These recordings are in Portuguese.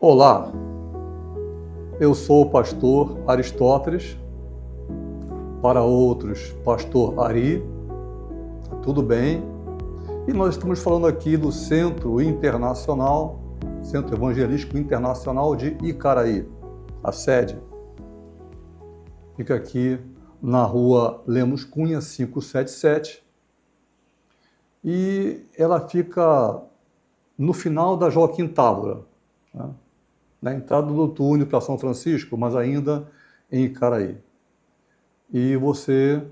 Olá, eu sou o pastor Aristóteles, para outros, pastor Ari, tudo bem? E nós estamos falando aqui do Centro Internacional, Centro Evangelístico Internacional de Icaraí. A sede fica aqui na rua Lemos Cunha, 577, e ela fica no final da Joaquim Távora, né? Na entrada do túnel para São Francisco, mas ainda em Icaraí. E você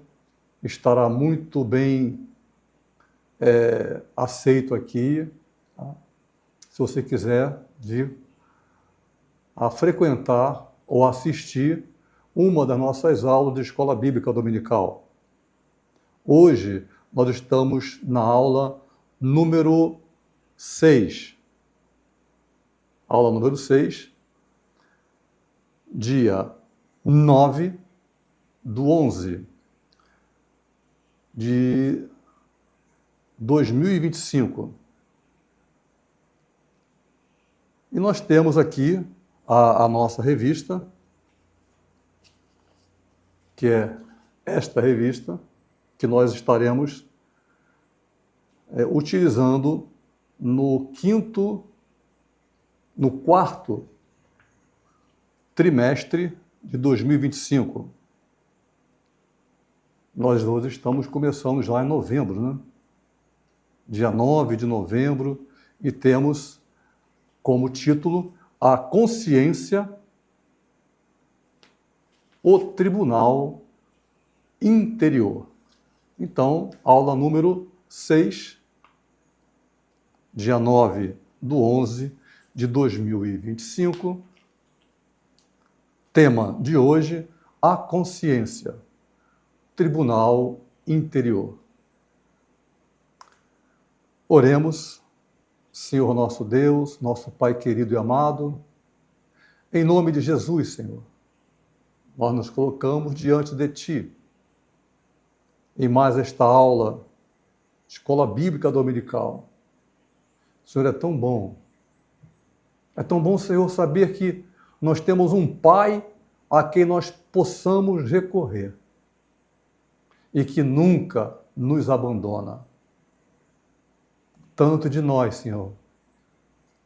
estará muito bem aceito aqui, tá? Se você quiser vir a frequentar ou assistir uma das nossas aulas de Escola Bíblica Dominical. Hoje nós estamos na aula número 6. Aula número 6, dia 9/11 de 2025. E nós temos aqui a nossa revista, que é esta revista, que nós estaremos utilizando no quarto trimestre de 2025. Nós hoje estamos começando já em novembro, né? Dia 9 de novembro, e temos como título A Consciência, o Tribunal Interior. Então, aula número 6, dia 9/11 de 2025. Tema de hoje, a consciência, Tribunal Interior. Oremos. Senhor nosso Deus, nosso Pai querido e amado, em nome de Jesus, Senhor, nós nos colocamos diante de Ti, em mais esta aula, Escola Bíblica Dominical. O Senhor é tão bom, Senhor, saber que nós temos um Pai a quem nós possamos recorrer e que nunca nos abandona. Tanto de nós, Senhor,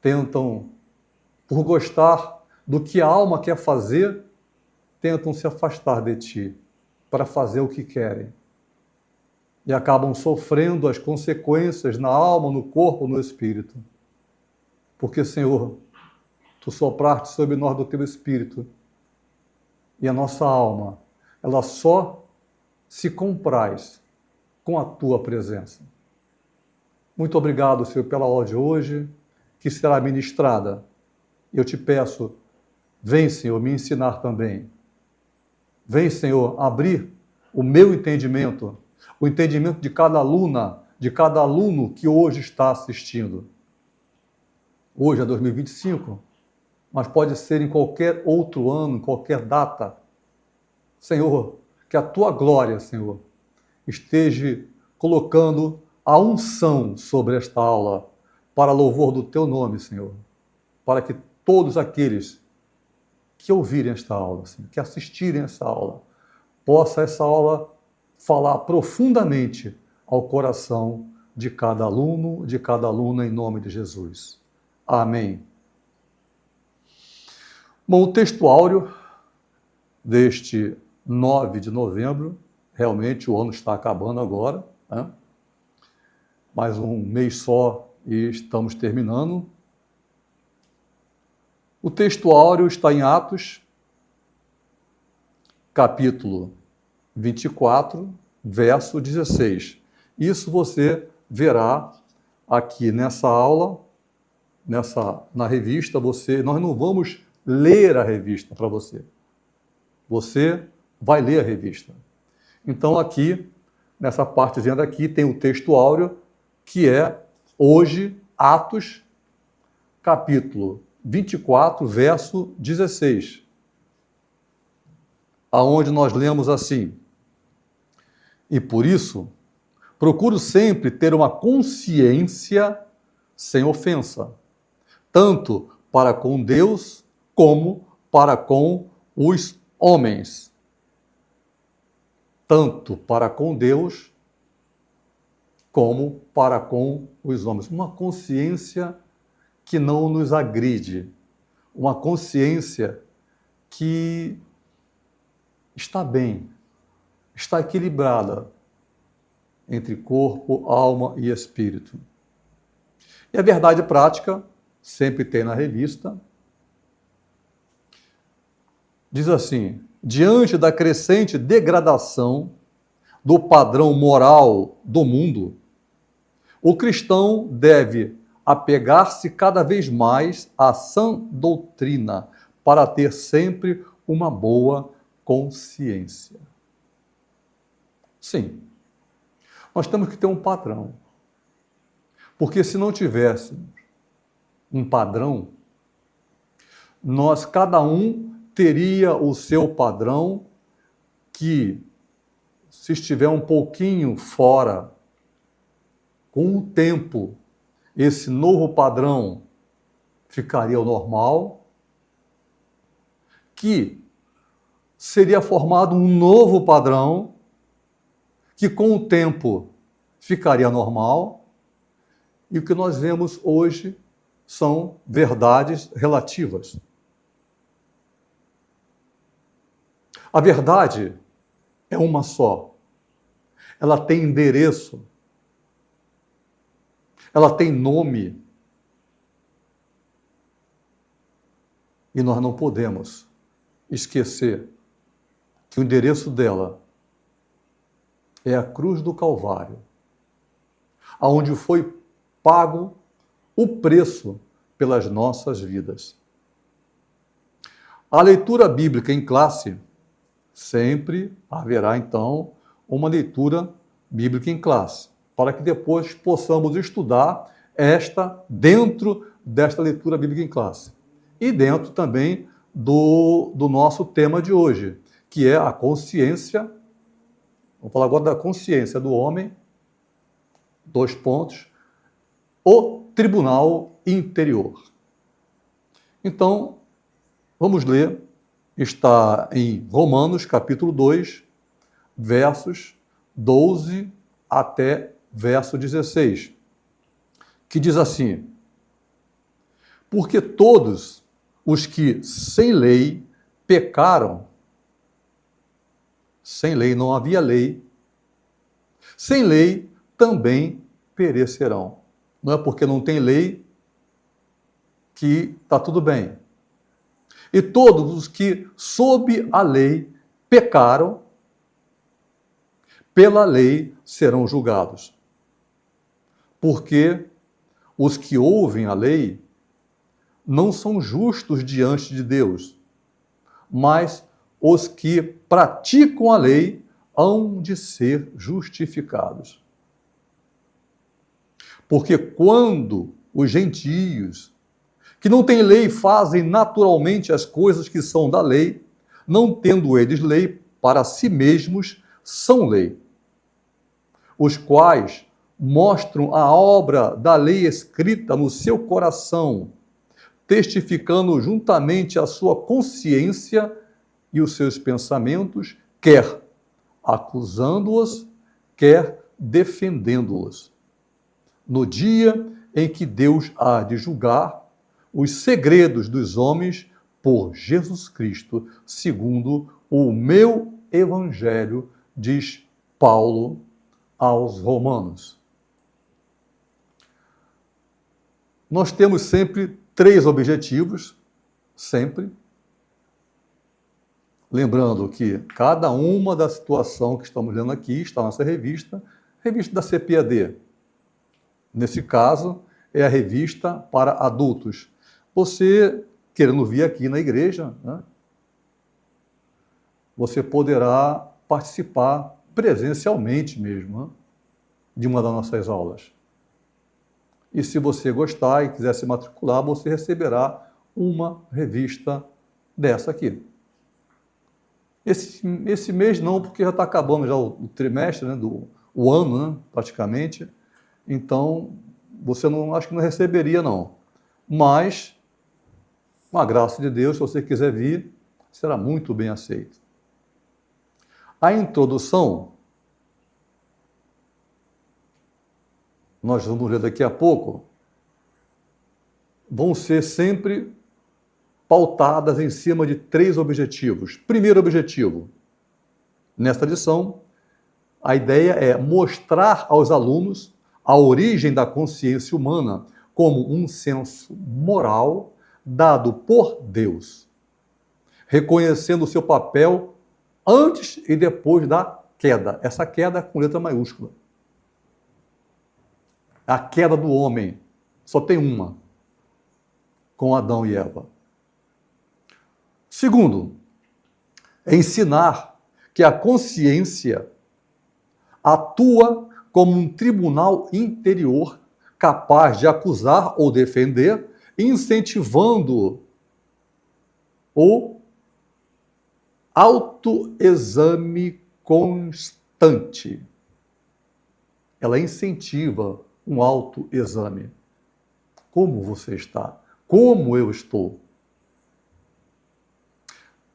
tentam, por gostar do que a alma quer fazer, tentam se afastar de Ti para fazer o que querem. E acabam sofrendo as consequências na alma, no corpo, no espírito. Porque, Senhor, Tu sopraste sobre nós do Teu Espírito. E a nossa alma, ela só se compraz com a Tua presença. Muito obrigado, Senhor, pela aula de hoje, que será ministrada. Eu te peço, vem, Senhor, me ensinar também. Vem, Senhor, abrir o meu entendimento, o entendimento de cada aluna, de cada aluno que hoje está assistindo. Hoje é 2025, mas pode ser em qualquer outro ano, em qualquer data. Senhor, que a Tua glória, Senhor, esteja colocando a unção sobre esta aula, para louvor do Teu nome, Senhor, para que todos aqueles que ouvirem esta aula, Senhor, que assistirem essa aula, possa essa aula falar profundamente ao coração de cada aluno, de cada aluna, em nome de Jesus. Amém. Bom, o texto áureo deste 9 de novembro, realmente o ano está acabando agora, né? Mais um mês só e estamos terminando. O texto áureo está em Atos, capítulo 24, verso 16. Isso você verá aqui nessa aula, na revista. Nós não vamos ler a revista para você. Você vai ler a revista. Então aqui, nessa partezinha daqui, tem o texto áureo, que é hoje, Atos, capítulo 24, verso 16, aonde nós lemos assim: e por isso, procuro sempre ter uma consciência sem ofensa, tanto para com Deus como para com os homens. Tanto para com Deus como para com os homens. Uma consciência que não nos agride, uma consciência que está bem, está equilibrada entre corpo, alma e espírito. E a verdade prática, sempre tem na revista, diz assim: diante da crescente degradação do padrão moral do mundo, o cristão deve apegar-se cada vez mais à sã doutrina para ter sempre uma boa consciência. Sim, nós temos que ter um padrão. Porque se não tivéssemos um padrão, nós, cada um, teria o seu padrão que, se estiver um pouquinho fora, com o tempo, esse novo padrão ficaria o normal, que seria formado um novo padrão, que com o tempo ficaria normal, e o que nós vemos hoje são verdades relativas. A verdade é uma só. Ela tem endereço. Ela tem nome. E nós não podemos esquecer que o endereço dela é a cruz do Calvário, aonde foi pago o preço pelas nossas vidas. A leitura bíblica em classe, sempre haverá, então, uma leitura bíblica em classe, para que depois possamos estudar dentro desta leitura bíblica em classe. E dentro também do nosso tema de hoje, que é a consciência. Vamos falar agora da consciência do homem. 2 pontos. O tribunal interior. Então, vamos ler. Está em Romanos, capítulo 2, versos 12 até verso 16, que diz assim: porque todos os que sem lei pecaram, sem lei, não havia lei, sem lei também perecerão. Não é porque não tem lei que está tudo bem. E todos os que, sob a lei, pecaram, pela lei serão julgados. Porque os que ouvem a lei não são justos diante de Deus, mas os que praticam a lei hão de ser justificados. Porque quando os gentios, que não têm lei, fazem naturalmente as coisas que são da lei, não tendo eles lei, para si mesmos são lei, os quais mostram a obra da lei escrita no seu coração, testificando juntamente a sua consciência e os seus pensamentos, quer acusando-os, quer defendendo-os. No dia em que Deus há de julgar os segredos dos homens por Jesus Cristo, segundo o meu evangelho, diz Paulo aos Romanos. Nós temos sempre 3 objetivos, sempre. Lembrando que cada uma da situação que estamos lendo aqui está na nossa revista da CPAD. Nesse caso, é a revista para adultos. Você, querendo vir aqui na igreja, né, você poderá participar presencialmente mesmo, né, de uma das nossas aulas. E se você gostar e quiser se matricular, você receberá uma revista dessa aqui. Esse mês não, porque já está acabando já o trimestre, né, o ano, né, praticamente. Então, você não, acho que não receberia, não. Mas Com a graça de Deus, se você quiser vir, será muito bem aceito. A introdução, nós vamos ler daqui a pouco, vão ser sempre pautadas em cima de 3 objetivos. Primeiro objetivo, nesta lição, a ideia é mostrar aos alunos a origem da consciência humana como um senso moral dado por Deus, reconhecendo o seu papel antes e depois da queda. Essa queda com letra maiúscula. A queda do homem só tem uma, com Adão e Eva. Segundo, ensinar que a consciência atua como um tribunal interior capaz de acusar ou defender, incentivando o autoexame constante. Ela incentiva um autoexame. Como você está? Como eu estou?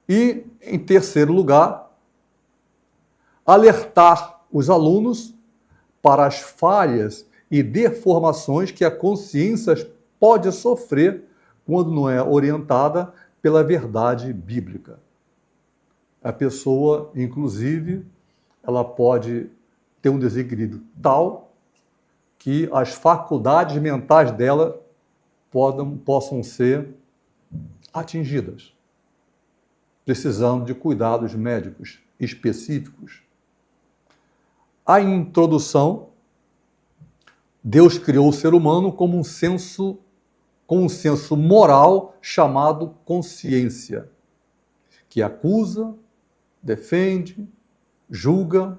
E, em terceiro lugar, alertar os alunos para as falhas e deformações que a consciência pode sofrer quando não é orientada pela verdade bíblica. A pessoa, inclusive, ela pode ter um desequilíbrio tal que as faculdades mentais dela possam ser atingidas, precisando de cuidados médicos específicos. A introdução, Deus criou o ser humano com um senso moral chamado consciência, que acusa, defende, julga,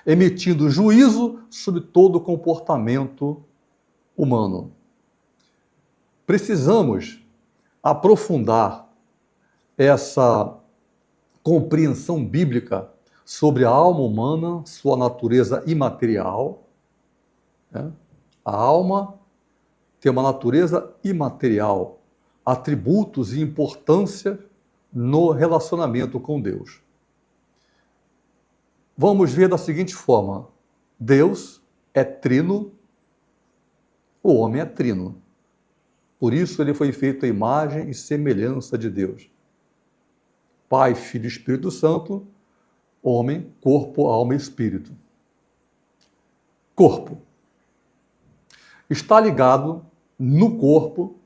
emitindo juízo sobre todo o comportamento humano. Precisamos aprofundar essa compreensão bíblica sobre a alma humana, sua natureza imaterial. Né? A alma tem uma natureza imaterial, atributos e importância no relacionamento com Deus. Vamos ver da seguinte forma: Deus é trino, o homem é trino. Por isso ele foi feito à imagem e semelhança de Deus. Pai, Filho e Espírito Santo, homem, corpo, alma e espírito. Corpo. Está ligado no corpo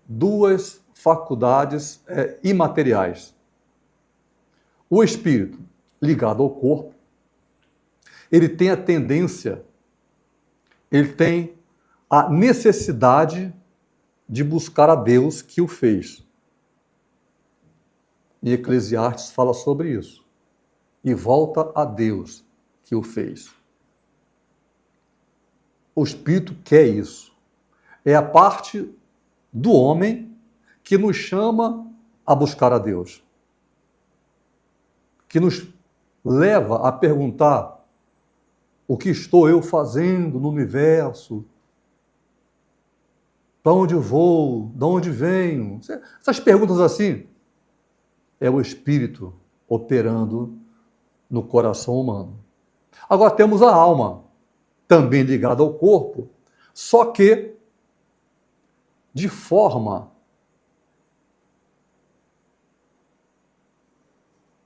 2 faculdades imateriais. O espírito, ligado ao corpo, ele tem a tendência, ele tem a necessidade de buscar a Deus que o fez. E Eclesiastes fala sobre isso. E volta a Deus que o fez. O Espírito quer isso. É a parte do homem que nos chama a buscar a Deus. Que nos leva a perguntar: o que estou eu fazendo no universo? Para onde eu vou? De onde venho? Essas perguntas assim, é o Espírito operando no coração humano. Agora temos a alma, também ligada ao corpo, só que de forma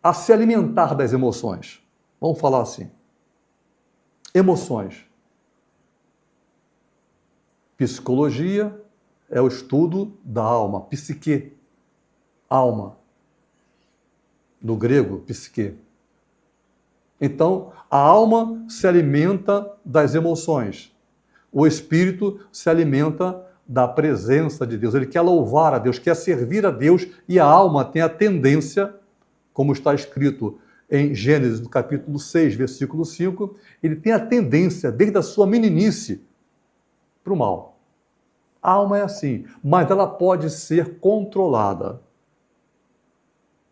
a se alimentar das emoções. Vamos falar assim. Emoções. Psicologia é o estudo da alma, psique, alma. Do grego, psique. Então, a alma se alimenta das emoções. O espírito se alimenta da presença de Deus. Ele quer louvar a Deus, quer servir a Deus, e a alma tem a tendência, como está escrito em Gênesis, no capítulo 6, versículo 5, ele tem a tendência, desde a sua meninice, para o mal. A alma é assim, mas ela pode ser controlada.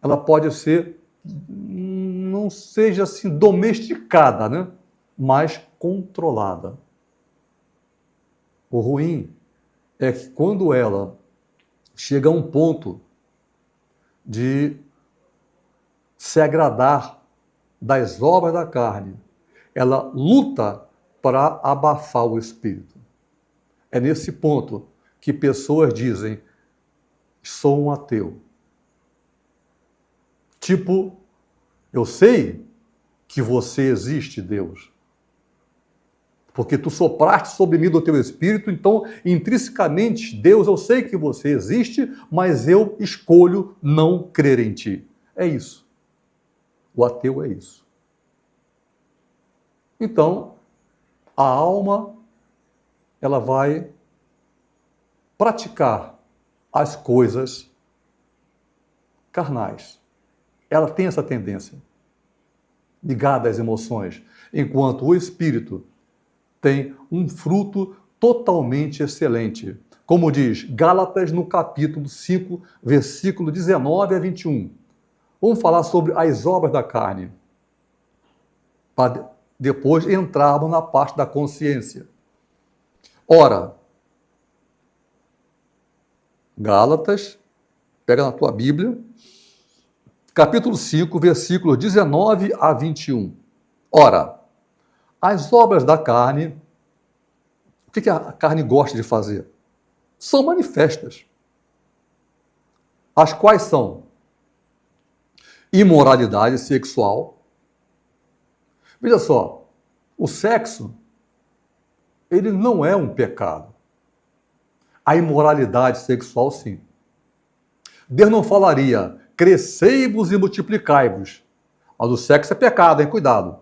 Ela pode ser, não seja assim domesticada, né? Mas controlada. O ruim é que quando ela chega a um ponto de se agradar das obras da carne. Ela luta para abafar o espírito. É nesse ponto que pessoas dizem: sou um ateu. Tipo, eu sei que você existe, Deus, porque tu sopraste sobre mim do teu espírito, então, intrinsecamente, Deus, eu sei que você existe, mas eu escolho não crer em ti. É isso. O ateu é isso. Então, a alma, ela vai praticar as coisas carnais. Ela tem essa tendência, ligada às emoções, enquanto o espírito tem um fruto totalmente excelente. Como diz Gálatas no capítulo 5, versículo 19 a 21. Vamos falar sobre as obras da carne, para depois entrarmos na parte da consciência. Ora, Gálatas, pega na tua Bíblia, capítulo 5, versículos 19 a 21. Ora, as obras da carne, o que a carne gosta de fazer? São manifestas. As quais são imoralidade sexual. Veja só, o sexo, ele não é um pecado. A imoralidade sexual, sim. Deus não falaria, crescei-vos e multiplicai-vos. Mas o sexo é pecado, hein? Cuidado.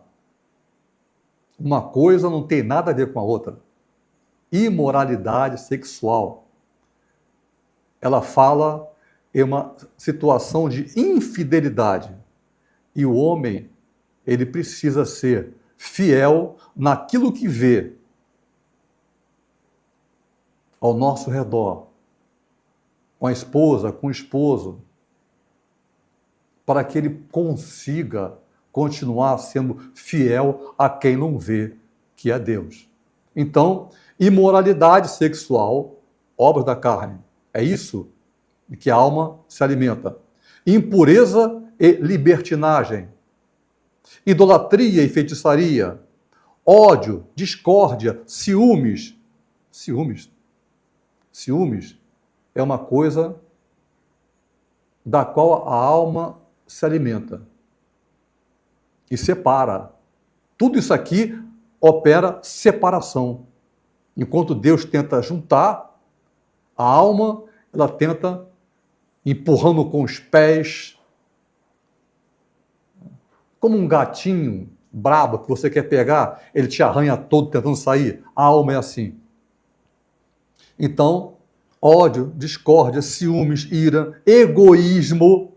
Uma coisa não tem nada a ver com a outra. Imoralidade sexual. Ela fala em uma situação de infidelidade. E o homem, ele precisa ser fiel naquilo que vê ao nosso redor, com a esposa, com o esposo, para que ele consiga continuar sendo fiel a quem não vê, que é Deus. Então, imoralidade sexual, obras da carne, é isso de que a alma se alimenta. Impureza e libertinagem, idolatria e feitiçaria, ódio, discórdia, ciúmes. Ciúmes é uma coisa da qual a alma se alimenta e separa. Tudo isso aqui opera separação. Enquanto Deus tenta juntar, a alma, ela tenta empurrando com os pés, como um gatinho brabo que você quer pegar, ele te arranha todo tentando sair. A alma é assim. Então, ódio, discórdia, ciúmes, ira, egoísmo,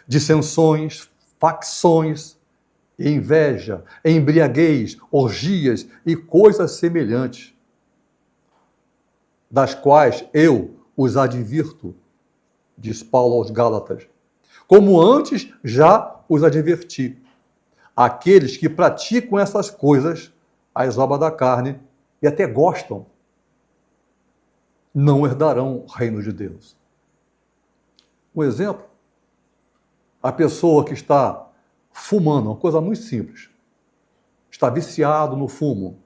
dissensões, facções, inveja, embriaguez, orgias e coisas semelhantes, das quais eu os advirto, diz Paulo aos Gálatas, como antes já os adverti. Aqueles que praticam essas coisas, as obras da carne, e até gostam, não herdarão o reino de Deus. Um exemplo, a pessoa que está fumando, uma coisa muito simples, está viciado no fumo,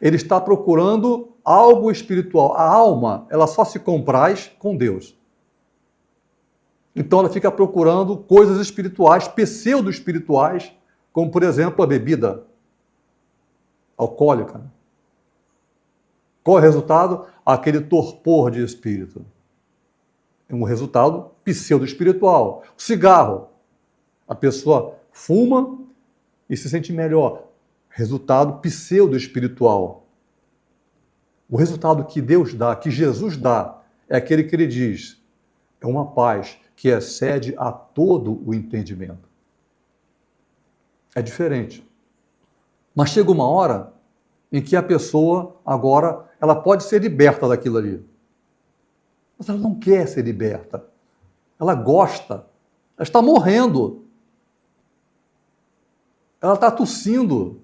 ele está procurando algo espiritual. A alma, ela só se compraz com Deus. Então ela fica procurando coisas espirituais, pseudo-espirituais, como, por exemplo, a bebida alcoólica. Qual é o resultado? Aquele torpor de espírito. É um resultado pseudo-espiritual. O cigarro. A pessoa fuma e se sente melhor. Resultado pseudo-espiritual. O resultado que Deus dá, que Jesus dá, é aquele que ele diz, é uma paz que excede a todo o entendimento. É diferente. Mas chega uma hora em que a pessoa, agora, ela pode ser liberta daquilo ali. Mas ela não quer ser liberta. Ela gosta. Ela está morrendo. Ela está tossindo.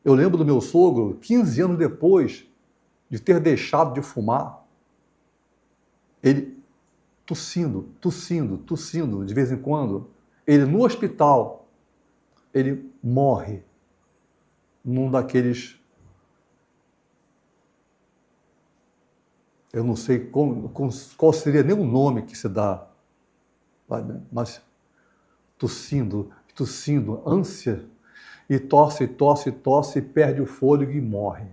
Eu lembro do meu sogro, 15 anos depois de ter deixado de fumar. ele tossindo, de vez em quando, ele no hospital, ele morre num daqueles, eu não sei qual seria nem o nome que se dá, mas tossindo, ânsia, e tosse, e perde o fôlego e morre.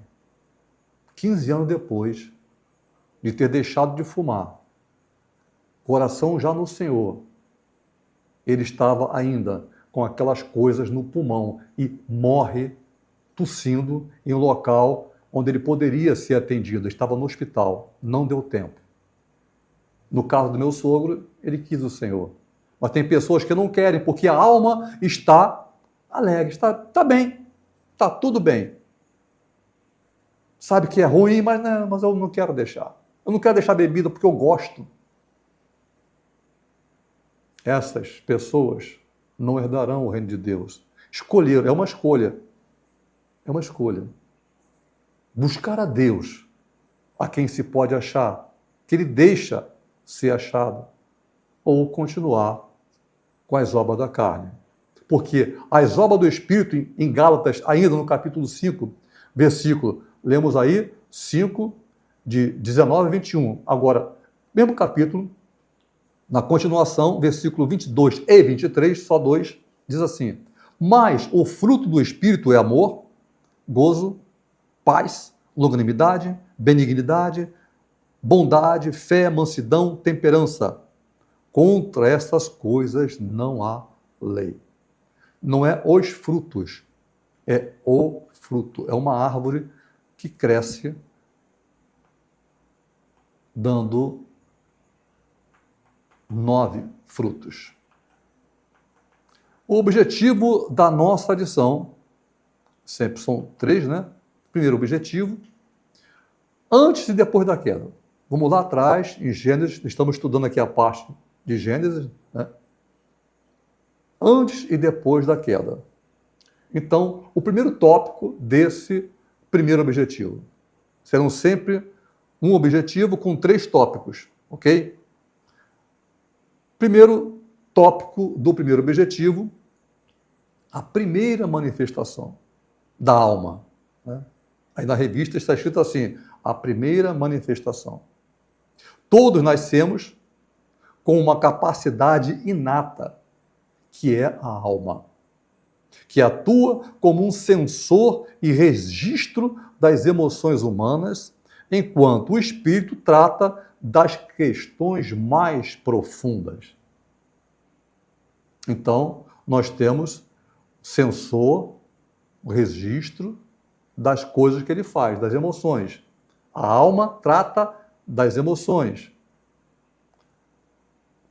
15 anos depois de ter deixado de fumar, coração já no Senhor, ele estava ainda com aquelas coisas no pulmão e morre tossindo em um local onde ele poderia ser atendido. Estava no hospital, não deu tempo. No caso do meu sogro, ele quis o Senhor. Mas tem pessoas que não querem, porque a alma está alegre, está bem, está tudo bem. Sabe que é ruim, mas eu não quero deixar. Eu não quero deixar bebida porque eu gosto. Essas pessoas não herdarão o reino de Deus. Escolher, é uma escolha. É uma escolha. Buscar a Deus, a quem se pode achar, que ele deixa ser achado, ou continuar com as obras da carne. Porque as obras do Espírito, em Gálatas, ainda no capítulo 5, versículo, lemos aí, 5, de 19 a 21. Agora, mesmo capítulo, na continuação, versículo 22 e 23, só dois, diz assim: mas o fruto do Espírito é amor, gozo, paz, longanimidade, benignidade, bondade, fé, mansidão, temperança. Contra essas coisas não há lei. Não é os frutos, é o fruto. É uma árvore que cresce dando 9 frutos. O objetivo da nossa lição, sempre são 3, né? Primeiro objetivo, antes e depois da queda. Vamos lá atrás, em Gênesis, estamos estudando aqui a parte de Gênesis, né? Antes e depois da queda. Então, o primeiro tópico desse primeiro objetivo. Serão sempre um objetivo com 3 tópicos, ok? Primeiro tópico do primeiro objetivo, a primeira manifestação da alma, né? Aí na revista está escrito assim, a primeira manifestação. Todos nascemos com uma capacidade inata, que é a alma, que atua como um sensor e registro das emoções humanas, enquanto o espírito trata das questões mais profundas. Então, nós temos sensor, o registro das coisas que ele faz, das emoções. A alma trata das emoções.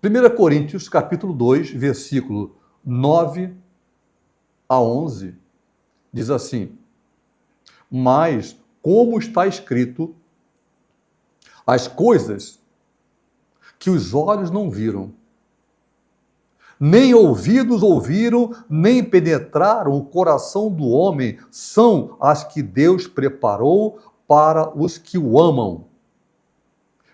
1 Coríntios, capítulo 2, versículo 9 a 11, diz assim: mas, como está escrito, as coisas que os olhos não viram, nem ouvidos ouviram, nem penetraram o coração do homem, são as que Deus preparou para os que o amam.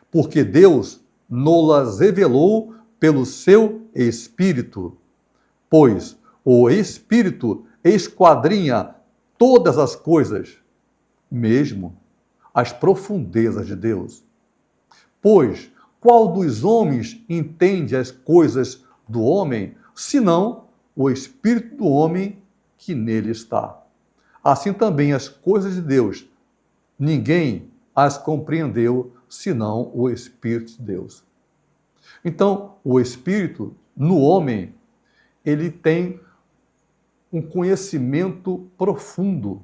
Porque Deus nos revelou pelo seu Espírito, pois o Espírito esquadrinha todas as coisas, mesmo as profundezas de Deus. Pois qual dos homens entende as coisas do homem, senão o Espírito do homem que nele está? Assim também as coisas de Deus, ninguém as compreendeu, senão o Espírito de Deus. Então, o Espírito, no homem, ele tem um conhecimento profundo,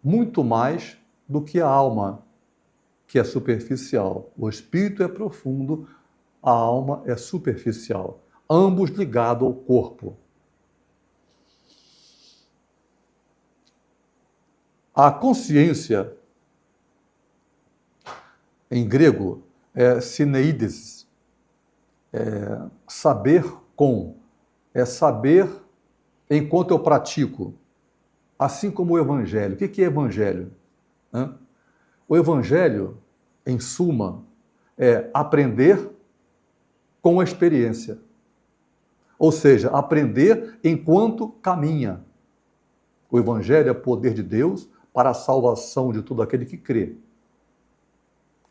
muito mais do que a alma, que é superficial. O Espírito é profundo, a alma é superficial, ambos ligados ao corpo. A consciência, em grego, é syneides, saber com, é saber enquanto eu pratico, assim como o Evangelho. O que é Evangelho? O Evangelho, em suma, é aprender com a experiência. Ou seja, aprender enquanto caminha. O Evangelho é o poder de Deus para a salvação de todo aquele que crê.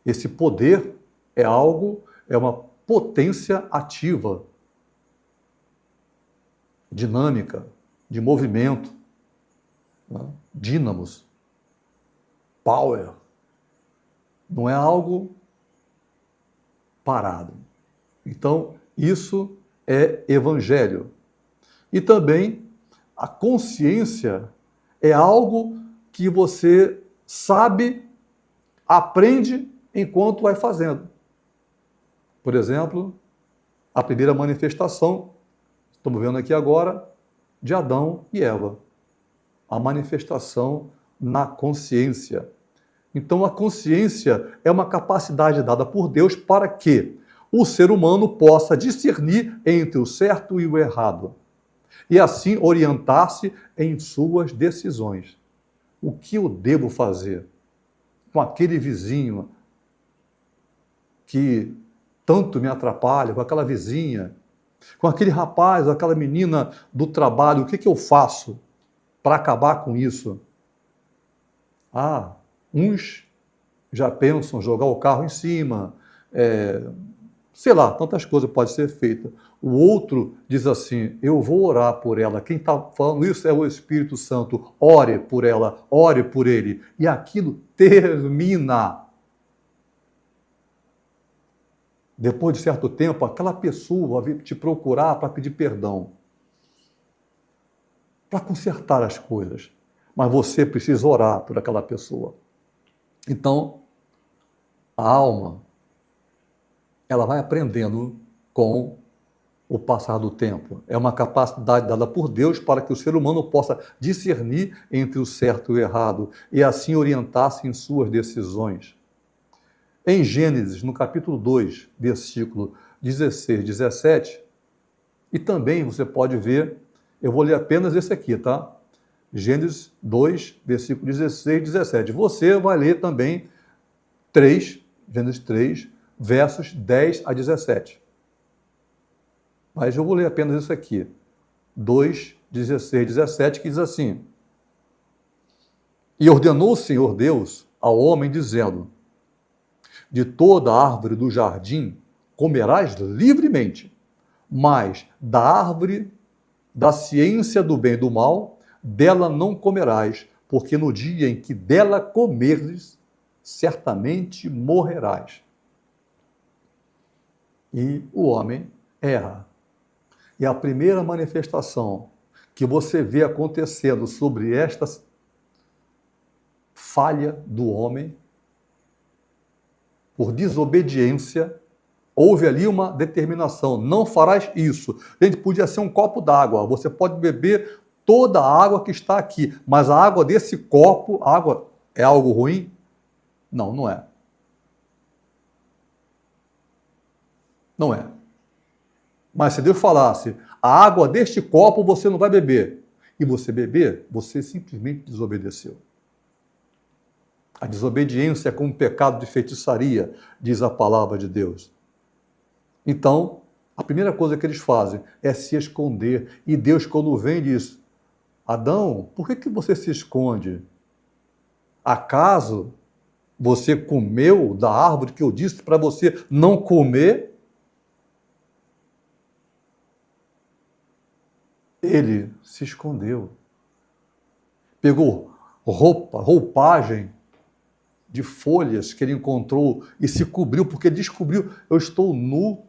Esse poder é uma potência ativa, dinâmica, de movimento, né? Dínamos, power. Não é algo parado. Então, isso é evangelho. E também a consciência é algo que você sabe, aprende enquanto vai fazendo. Por exemplo, a primeira manifestação, estamos vendo aqui agora, de Adão e Eva. A manifestação na consciência. Então, a consciência é uma capacidade dada por Deus para que o ser humano possa discernir entre o certo e o errado. E assim orientar-se em suas decisões. O que eu devo fazer com aquele vizinho que tanto me atrapalha, com aquela vizinha, com aquele rapaz, aquela menina do trabalho, o que eu faço para acabar com isso? Uns já pensam jogar o carro em cima, sei lá, tantas coisas podem ser feitas. O outro diz assim, eu vou orar por ela. Quem está falando isso é o Espírito Santo. Ore por ela, ore por ele. E aquilo termina. Depois de certo tempo, aquela pessoa vai te procurar para pedir perdão, para consertar as coisas. Mas você precisa orar por aquela pessoa. Então, a alma, ela vai aprendendo com o passar do tempo. É uma capacidade dada por Deus para que o ser humano possa discernir entre o certo e o errado e assim orientar-se em suas decisões. Em Gênesis, no capítulo 2, versículo 16, 17, e também você pode ver, eu vou ler apenas esse aqui, tá? Gênesis 2, versículo 16 e 17. Você vai ler também Gênesis 3, versos 10 a 17. Mas eu vou ler apenas isso aqui. 2, 16, 17, que diz assim: E ordenou o Senhor Deus ao homem, dizendo: De toda árvore do jardim comerás livremente, mas da árvore da ciência do bem e do mal, dela não comerás, porque no dia em que dela comeres, certamente morrerás. E o homem erra. E a primeira manifestação que você vê acontecendo sobre esta falha do homem, por desobediência, houve ali uma determinação, não farás isso. Gente, podia ser um copo d'água, você pode beber toda a água que está aqui, mas a água desse copo, água é algo ruim? Não, não é. Não é. Mas se Deus falasse, a água deste copo você não vai beber, e você beber, você simplesmente desobedeceu. A desobediência é como um pecado de feitiçaria, diz a palavra de Deus. Então, a primeira coisa que eles fazem é se esconder. E Deus, quando vem, diz: Adão, por que você se esconde? Acaso você comeu da árvore que eu disse para você não comer? Ele se escondeu. Pegou roupagem de folhas que ele encontrou e se cobriu, porque descobriu, eu estou nu,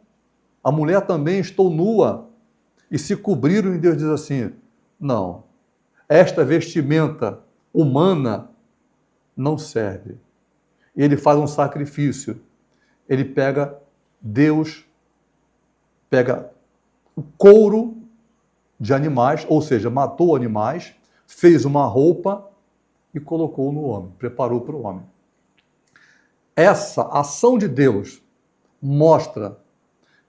a mulher também estou nua, e se cobriram, e Deus diz assim, não, esta vestimenta humana não serve. Ele faz um sacrifício, ele pega o couro de animais, ou seja, matou animais, fez uma roupa e colocou no homem, preparou para o homem. Essa ação de Deus mostra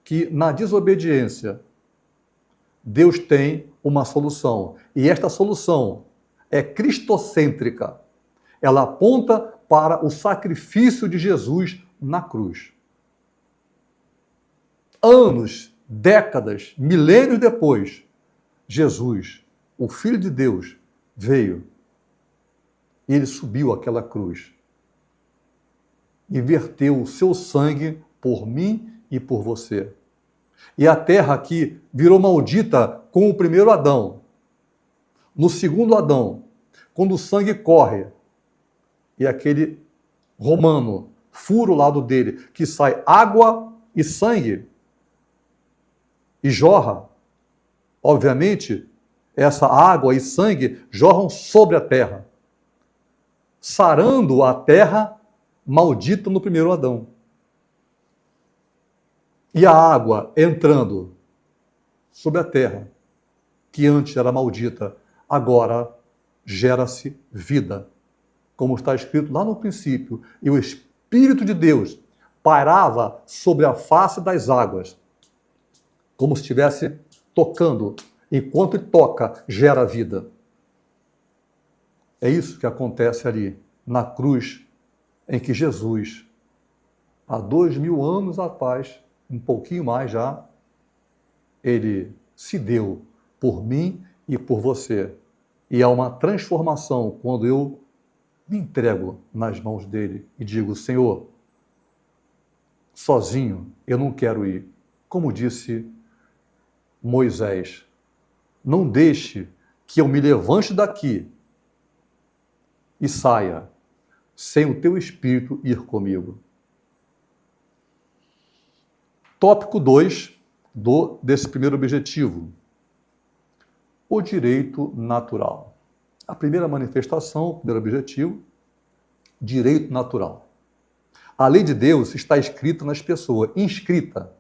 que na desobediência Deus tem uma solução. E esta solução é cristocêntrica. Ela aponta para o sacrifício de Jesus na cruz. anos, décadas, milênios depois, Jesus, o Filho de Deus, veio e ele subiu aquela cruz e verteu o seu sangue por mim e por você. E a terra aqui virou maldita com o primeiro Adão. No segundo Adão, quando o sangue corre e aquele romano fura o lado dele, que sai água e sangue e jorra, obviamente, essa água e sangue jorram sobre a terra, sarando a terra maldita no primeiro Adão. E a água entrando sobre a terra, que antes era maldita, agora gera-se vida. Como está escrito lá no princípio, e o Espírito de Deus pairava sobre a face das águas, como se estivesse tocando. Enquanto ele toca, gera vida. É isso que acontece ali, na cruz, em que Jesus, há 2000 anos atrás, um pouquinho mais já, ele se deu por mim e por você. E há uma transformação quando eu me entrego nas mãos dele e digo: Senhor, sozinho eu não quero ir. Como disse Moisés, não deixe que eu me levante daqui e saia sem o teu Espírito ir comigo. Tópico 2 desse primeiro objetivo: o direito natural. A primeira manifestação, o primeiro objetivo, direito natural. A lei de Deus está escrita nas pessoas, inscrita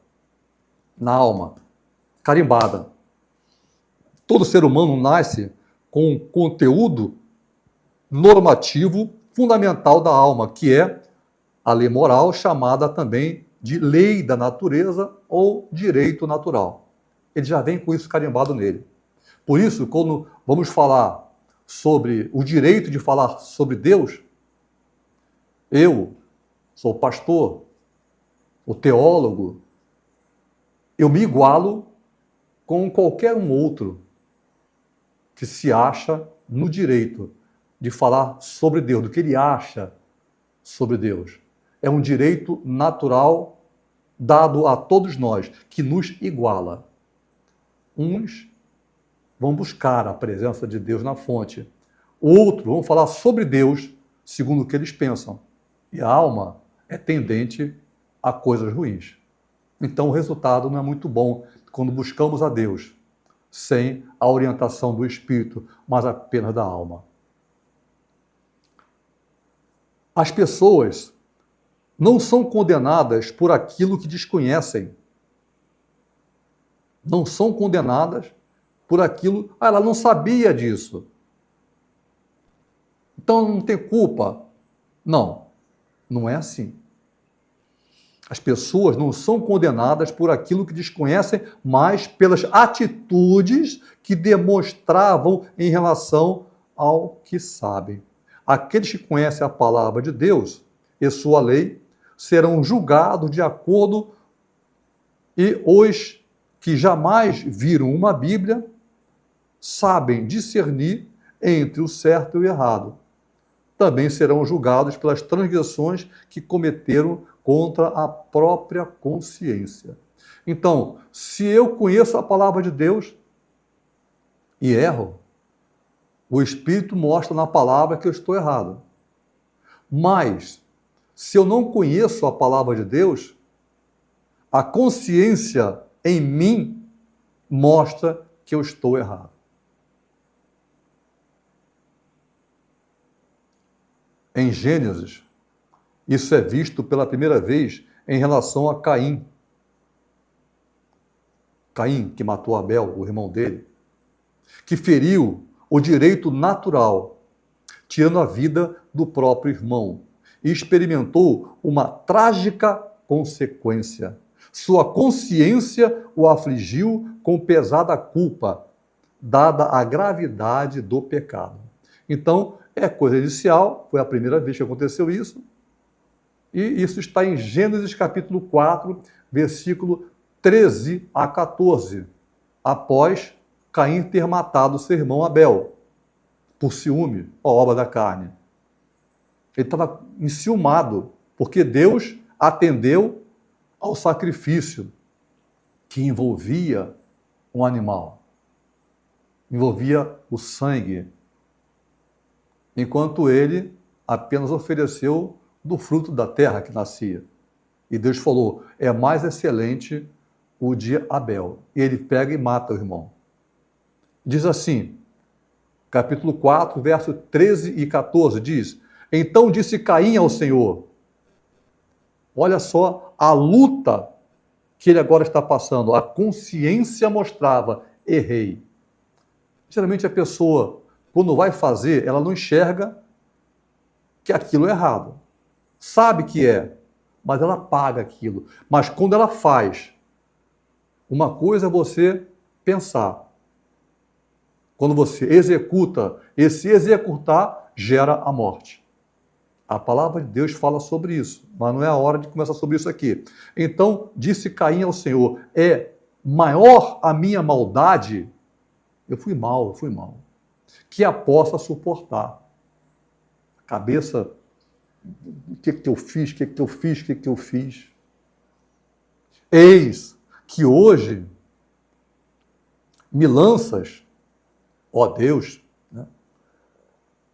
na alma, carimbada. Todo ser humano nasce com um conteúdo normativo fundamental da alma, que é a lei moral, chamada também de lei da natureza ou direito natural. Ele já vem com isso carimbado nele. Por isso, quando vamos falar sobre o direito de falar sobre Deus, eu sou o pastor, o teólogo, eu me igualo com qualquer um outro que se acha no direito de falar sobre Deus, do que ele acha sobre Deus. É um direito natural dado a todos nós, que nos iguala. Uns vão buscar a presença de Deus na fonte. Outros vão falar sobre Deus segundo o que eles pensam. E a alma é tendente a coisas ruins. Então o resultado não é muito bom quando buscamos a Deus sem a orientação do Espírito, mas apenas da alma. As pessoas não são condenadas por aquilo que desconhecem. Não são condenadas por aquilo... ela não sabia disso. Então não tem culpa. Não, não é assim. As pessoas não são condenadas por aquilo que desconhecem, mas pelas atitudes que demonstravam em relação ao que sabem. Aqueles que conhecem a palavra de Deus e sua lei serão julgados de acordo, e os que jamais viram uma Bíblia sabem discernir entre o certo e o errado. Também serão julgados pelas transgressões que cometeram contra a própria consciência. Então, se eu conheço a palavra de Deus e erro, o Espírito mostra na palavra que eu estou errado. Mas, se eu não conheço a palavra de Deus, a consciência em mim mostra que eu estou errado. Em Gênesis, isso é visto pela primeira vez em relação a Caim. Caim, que matou Abel, o irmão dele, que feriu o direito natural, tirando a vida do próprio irmão, e experimentou uma trágica consequência. Sua consciência o afligiu com pesada culpa, dada a gravidade do pecado. Então, é coisa inicial, foi a primeira vez que aconteceu isso, e isso está em Gênesis capítulo 4, versículo 13 a 14, após Caim ter matado seu irmão Abel, por ciúme, a obra da carne. Ele estava enciumado, porque Deus atendeu ao sacrifício que envolvia um animal, envolvia o sangue, enquanto ele apenas ofereceu do fruto da terra que nascia. E Deus falou, é mais excelente o de Abel. E ele pega e mata o irmão. Diz assim, capítulo 4, verso 13 e 14, diz, então disse Caim ao Senhor, olha só a luta que ele agora está passando, a consciência mostrava, errei. Geralmente a pessoa, quando vai fazer, ela não enxerga que aquilo é errado. Sabe que é, mas ela paga aquilo. Mas quando ela faz, uma coisa é você pensar. Quando você executa, esse executar gera a morte. A palavra de Deus fala sobre isso, mas não é a hora de começar sobre isso aqui. Então, disse Caim ao Senhor, é maior a minha maldade, eu fui mal, que a possa suportar. Cabeça, o que eu fiz? Eis que hoje me lanças, ó Deus, né,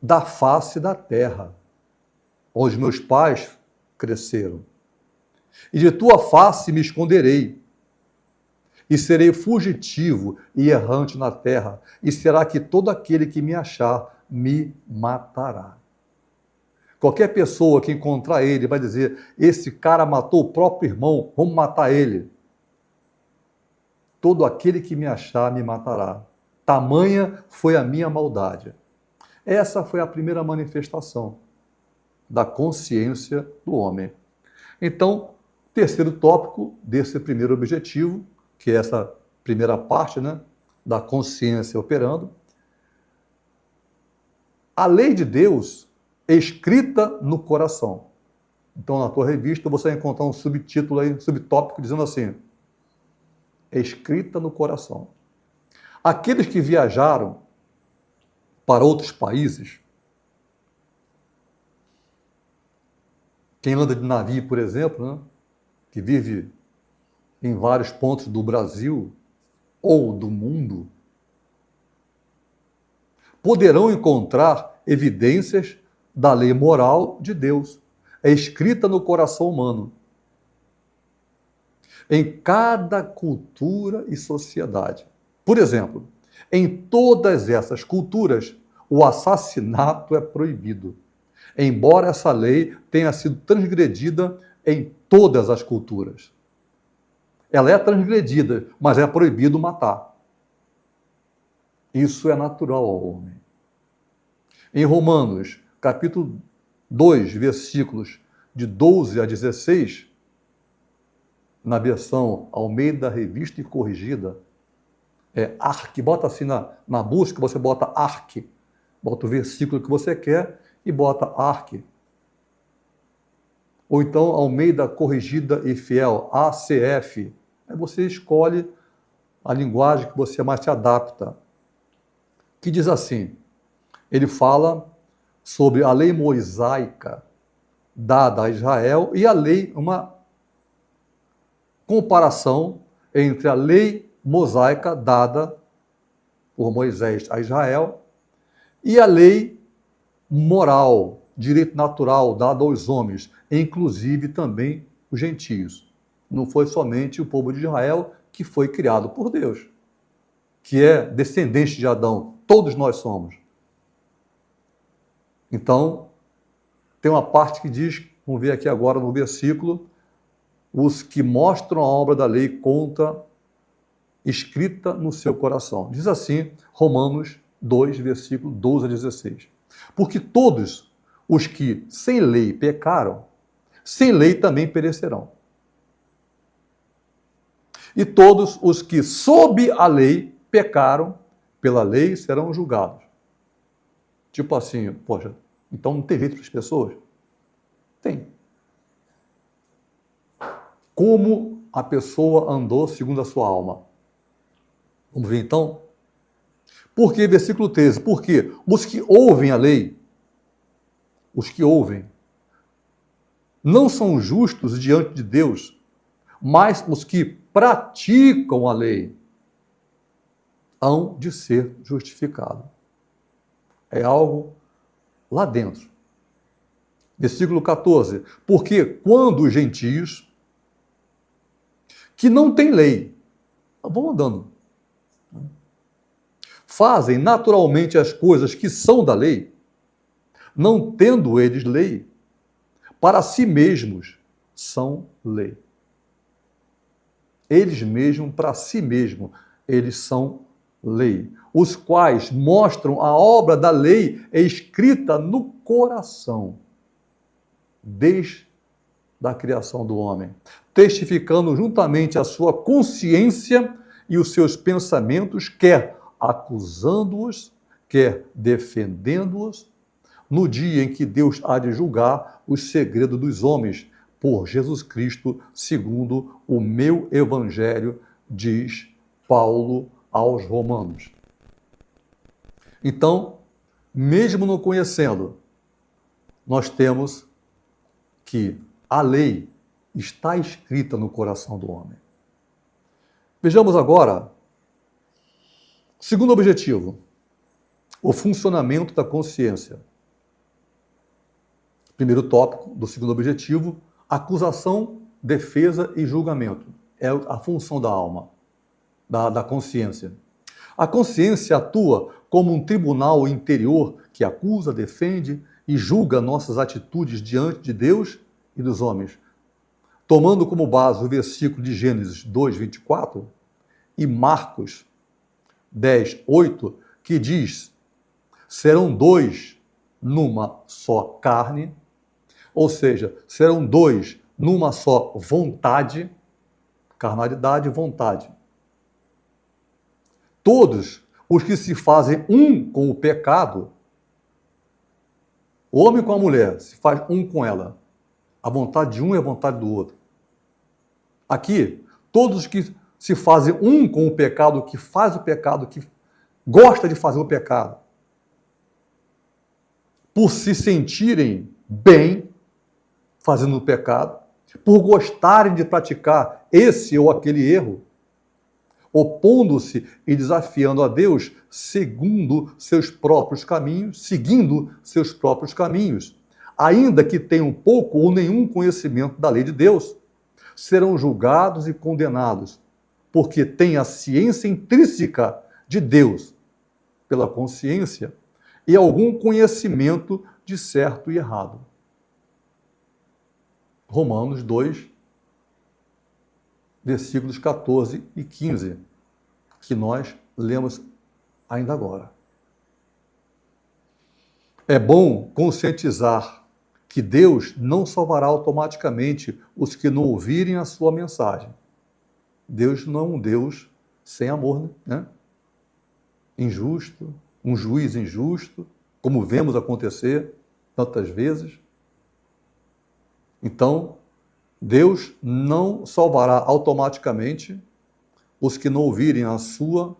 da face da terra, onde meus pais cresceram. E de tua face me esconderei, e serei fugitivo e errante na terra, e será que todo aquele que me achar me matará. Qualquer pessoa que encontrar ele vai dizer, esse cara matou o próprio irmão, vamos matar ele. Todo aquele que me achar me matará. Tamanha foi a minha maldade. Essa foi a primeira manifestação da consciência do homem. Então, terceiro tópico desse primeiro objetivo, que é essa primeira parte, né, da consciência operando, a lei de Deus escrita no coração. Então, na tua revista, você vai encontrar um subtítulo aí, um subtópico, dizendo assim, escrita no coração. Aqueles que viajaram para outros países, quem anda de navio, por exemplo, né, que vive em vários pontos do Brasil ou do mundo, poderão encontrar evidências da lei moral de Deus. É escrita no coração humano. Em cada cultura e sociedade. Por exemplo, em todas essas culturas, o assassinato é proibido. Embora essa lei tenha sido transgredida em todas as culturas. Ela é transgredida, mas é proibido matar. Isso é natural ao homem. Em Romanos, capítulo 2, versículos de 12 a 16, na versão Almeida Revista e Corrigida, é arque, bota assim na busca, você bota arque, bota o versículo que você quer e bota arque. Ou então Almeida Corrigida e Fiel, ACF. Aí você escolhe a linguagem que você mais se adapta. Que diz assim, ele fala sobre a lei mosaica dada a Israel e a lei, uma comparação entre a lei mosaica dada por Moisés a Israel e a lei moral, direito natural dado aos homens, inclusive também os gentios. Não foi somente o povo de Israel que foi criado por Deus, que é descendente de Adão, todos nós somos. Então, tem uma parte que diz, vamos ver aqui agora no versículo, os que mostram a obra da lei conta escrita no seu coração. Diz assim, Romanos 2, versículo 12 a 16. Porque todos os que sem lei pecaram, sem lei também perecerão. E todos os que sob a lei pecaram, pela lei serão julgados. Tipo assim, poxa, então não tem jeito para as pessoas? Tem. Como a pessoa andou segundo a sua alma. Vamos ver então? Porque, versículo 13, porque os que ouvem a lei, os que ouvem, não são justos diante de Deus, mas os que praticam a lei hão de ser justificados. É algo lá dentro. Versículo 14, porque quando os gentios, que não têm lei, vão andando, fazem naturalmente as coisas que são da lei, não tendo eles lei, para si mesmos são lei. Eles mesmos, para si mesmos, eles são lei. Os quais mostram a obra da lei escrita no coração, desde a criação do homem, testificando juntamente a sua consciência e os seus pensamentos, quer acusando-os, quer defendendo-os, no dia em que Deus há de julgar os segredos dos homens, por Jesus Cristo, segundo o meu evangelho, diz Paulo aos Romanos. Então, mesmo não conhecendo, nós temos que a lei está escrita no coração do homem. Vejamos agora, segundo objetivo, o funcionamento da consciência. Primeiro tópico do segundo objetivo, acusação, defesa e julgamento. É a função da alma, da consciência. A consciência atua como um tribunal interior que acusa, defende e julga nossas atitudes diante de Deus e dos homens. Tomando como base o versículo de Gênesis 2, 24 e Marcos 10, 8, que diz: serão dois numa só carne, ou seja, serão dois numa só vontade, carnalidade e vontade. Todos os que se fazem um com o pecado, o homem com a mulher se faz um com ela. A vontade de um é a vontade do outro. Aqui, todos os que se fazem um com o pecado, que faz o pecado, que gosta de fazer o pecado, por se sentirem bem fazendo o pecado, por gostarem de praticar esse ou aquele erro, opondo-se e desafiando a Deus segundo seus próprios caminhos, seguindo seus próprios caminhos, ainda que tenham pouco ou nenhum conhecimento da lei de Deus, serão julgados e condenados, porque têm a ciência intrínseca de Deus pela consciência e algum conhecimento de certo e errado. Romanos 2, versículos 14 e 15, que nós lemos ainda agora. É bom conscientizar que Deus não salvará automaticamente os que não ouvirem a sua mensagem. Deus não é um Deus sem amor, né? Injusto, um juiz injusto, como vemos acontecer tantas vezes. Então, Deus não salvará automaticamente os que não ouvirem a sua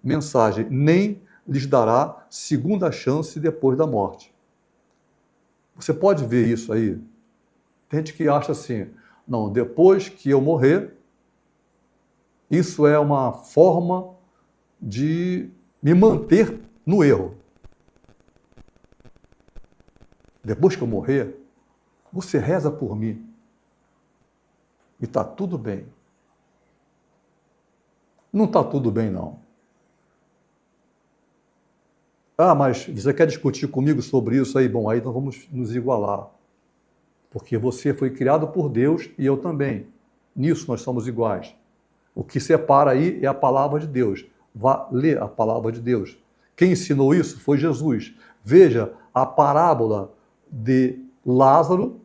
mensagem, nem lhes dará segunda chance depois da morte. Você pode ver isso aí. Tem gente que acha assim, não, depois que eu morrer, isso é uma forma de me manter no erro. Depois que eu morrer, você reza por mim. E está tudo bem. Não está tudo bem, não. Ah, mas você quer discutir comigo sobre isso aí? Bom, aí nós vamos nos igualar. Porque você foi criado por Deus e eu também. Nisso nós somos iguais. O que separa aí é a palavra de Deus. Vá ler a palavra de Deus. Quem ensinou isso foi Jesus. Veja a parábola de Lázaro,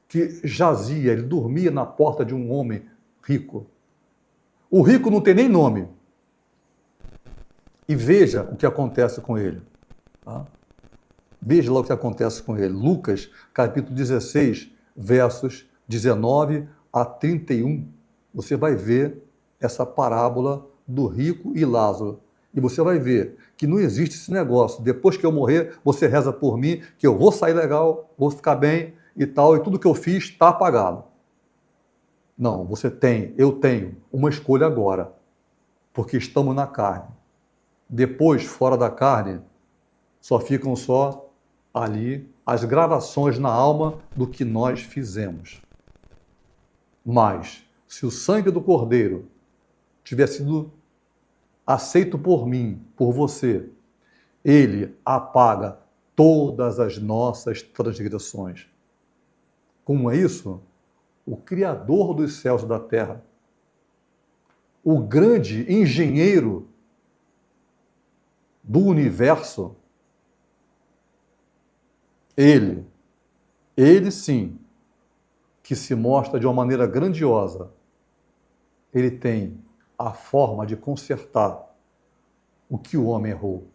que jazia, ele dormia na porta de um homem rico. O rico não tem nem nome. E veja o que acontece com ele. Tá? Veja lá o que acontece com ele. Lucas, capítulo 16, versos 19 a 31, você vai ver essa parábola do rico e Lázaro. E você vai ver que não existe esse negócio. Depois que eu morrer, você reza por mim, que eu vou sair legal, vou ficar bem e tal, e tudo que eu fiz está apagado. Não, eu tenho uma escolha agora, porque estamos na carne. Depois, fora da carne, só ficam só ali as gravações na alma do que nós fizemos. Mas, se o sangue do Cordeiro tiver sido aceito por mim, por você, ele apaga todas as nossas transgressões. Como é isso? O Criador dos céus e da terra, o grande engenheiro do universo, ele sim, que se mostra de uma maneira grandiosa, ele tem a forma de consertar o que o homem errou.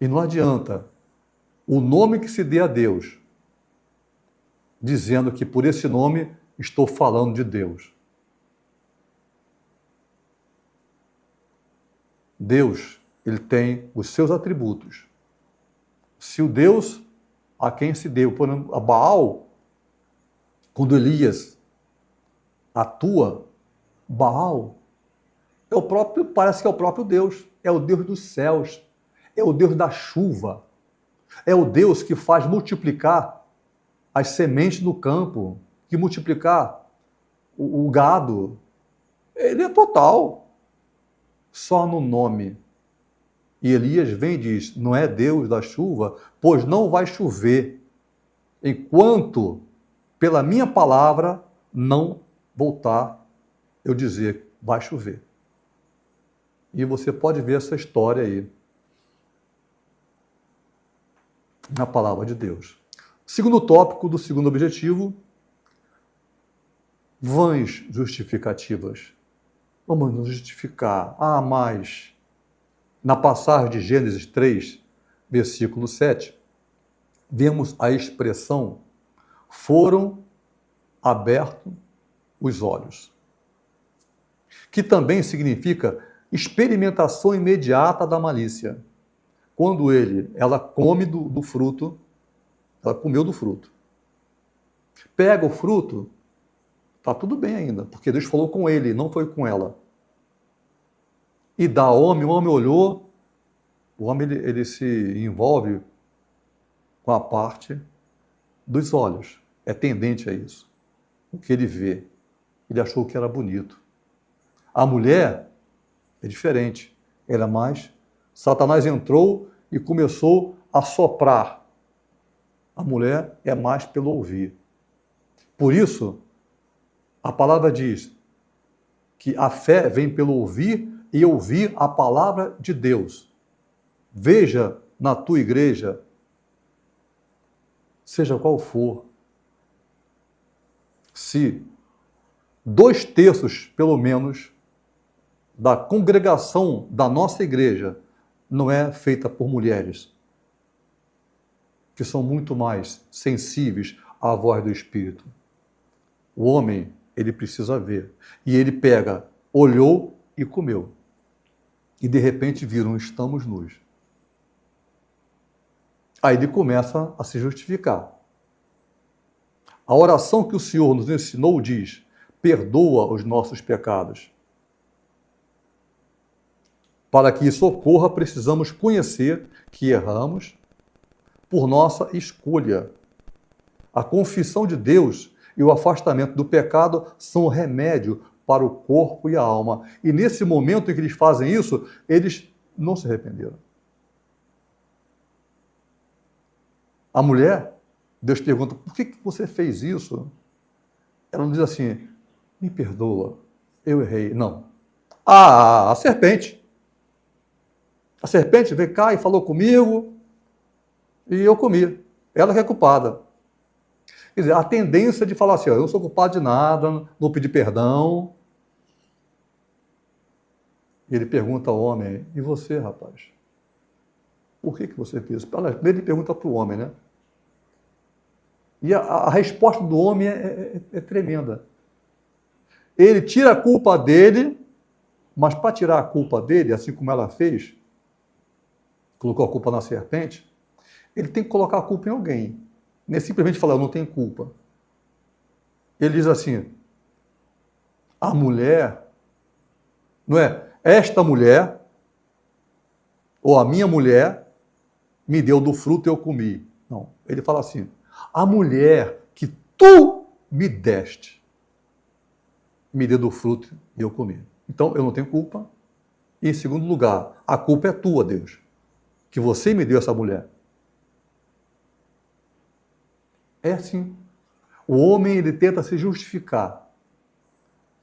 E não adianta o nome que se dê a Deus, dizendo que por esse nome estou falando de Deus. Deus, ele tem os seus atributos. Se o Deus a quem se deu, por exemplo, a Baal, quando Elias atua, Baal parece que é o próprio Deus, é o Deus dos céus, é o Deus da chuva, é o Deus que faz multiplicar as sementes no campo, que multiplicar o gado. Ele é total, só no nome. E Elias vem e diz, não é Deus da chuva, pois não vai chover, enquanto pela minha palavra não voltar eu dizer, vai chover. E você pode ver essa história aí, na palavra de Deus. Segundo tópico do segundo objetivo, vãs justificativas. Vamos nos justificar. Mas na passagem de Gênesis 3, versículo 7, vemos a expressão foram abertos os olhos, que também significa experimentação imediata da malícia. Quando ela come do fruto, ela comeu do fruto. Pega o fruto, está tudo bem ainda, porque Deus falou com ele, não foi com ela. E dá ao homem, o homem olhou, o homem ele se envolve com a parte dos olhos, é tendente a isso. O que ele vê, ele achou que era bonito. A mulher é diferente, ela é mais... Satanás entrou e começou a soprar. A mulher é mais pelo ouvir. Por isso, a palavra diz que a fé vem pelo ouvir e ouvir a palavra de Deus. Veja na tua igreja, seja qual for, se 2/3, pelo menos, da congregação da nossa igreja não é feita por mulheres, que são muito mais sensíveis à voz do Espírito. O homem, ele precisa ver. E ele pega, olhou e comeu. E de repente viram, estamos nus. Aí ele começa a se justificar. A oração que o Senhor nos ensinou diz, perdoa os nossos pecados. Para que isso ocorra, precisamos conhecer que erramos por nossa escolha. A confissão de Deus e o afastamento do pecado são o remédio para o corpo e a alma. E nesse momento em que eles fazem isso, eles não se arrependeram. A mulher, Deus pergunta, por que você fez isso? Ela não diz assim, me perdoa, eu errei. Não. A serpente. A serpente veio cá e falou comigo e eu comi. Ela que é culpada. Quer dizer, a tendência de falar assim, ó, eu não sou culpado de nada, não pedi perdão. E ele pergunta ao homem, e você, rapaz? Por que você fez isso? Primeiro ele pergunta para o homem, né? E a resposta do homem é tremenda. Ele tira a culpa dele, mas para tirar a culpa dele, assim como ela fez, colocou a culpa na serpente, ele tem que colocar a culpa em alguém. Não é simplesmente falar, eu não tenho culpa. Ele diz assim, a mulher, não é? Esta mulher, ou a minha mulher, me deu do fruto e eu comi. Não, ele fala assim, a mulher que tu me deste, me deu do fruto e eu comi. Então, eu não tenho culpa. E, em segundo lugar, a culpa é tua, Deus, que você me deu essa mulher. É assim. O homem, ele tenta se justificar.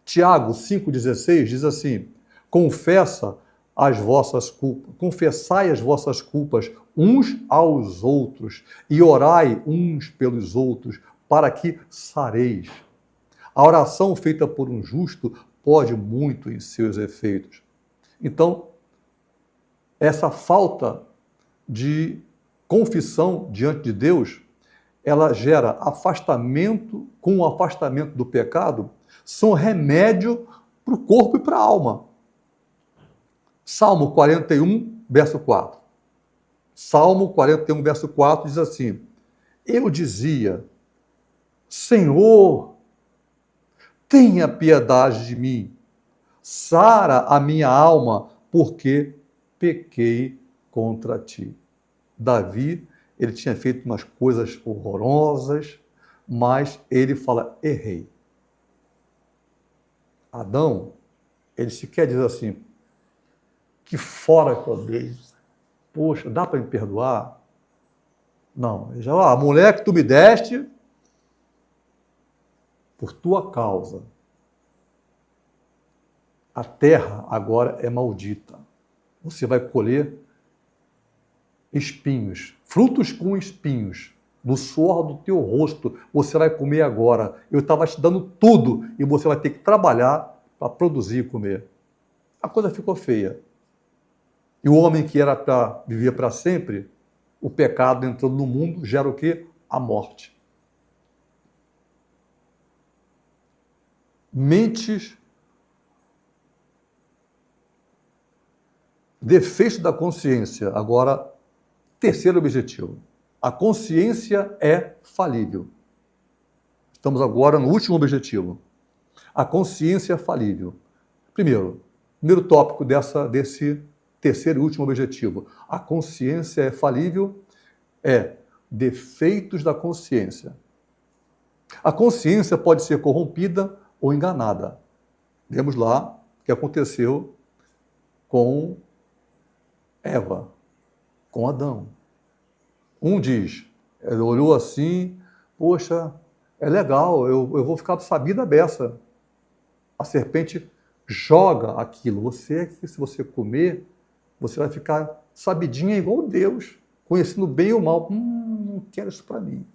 Tiago 5,16 diz assim, confessai as vossas culpas uns aos outros e orai uns pelos outros para que sareis. A oração feita por um justo pode muito em seus efeitos. Então, essa falta de confissão diante de Deus, ela gera afastamento, com o afastamento do pecado, são remédio para o corpo e para a alma. Salmo 41, verso 4. Salmo 41, verso 4 diz assim, eu dizia, Senhor, tenha piedade de mim, sara a minha alma, porque pequei contra ti. Davi, ele tinha feito umas coisas horrorosas, mas ele fala, errei. Adão, ele sequer diz assim, que fora que eu dei. Poxa, dá para me perdoar? Não, ele já, a mulher que tu me deste, por tua causa, a terra agora é maldita. Você vai colher espinhos, frutos com espinhos, do suor do teu rosto, você vai comer agora. Eu estava te dando tudo e você vai ter que trabalhar para produzir e comer. A coisa ficou feia. E o homem que era para viver para sempre, o pecado entrando no mundo gera o quê? A morte. Mentes, defeito da consciência. Agora, terceiro objetivo. A consciência é falível. Estamos agora no último objetivo. A consciência é falível. Primeiro tópico desse terceiro e último objetivo. A consciência é falível, defeitos da consciência. A consciência pode ser corrompida ou enganada. Vemos lá o que aconteceu com Eva, com Adão. Um diz, ele olhou assim, poxa, é legal, eu vou ficar sabida beça. A serpente joga aquilo. Se você comer, você vai ficar sabidinha igual Deus, conhecendo o bem e o mal. Não quero isso para mim.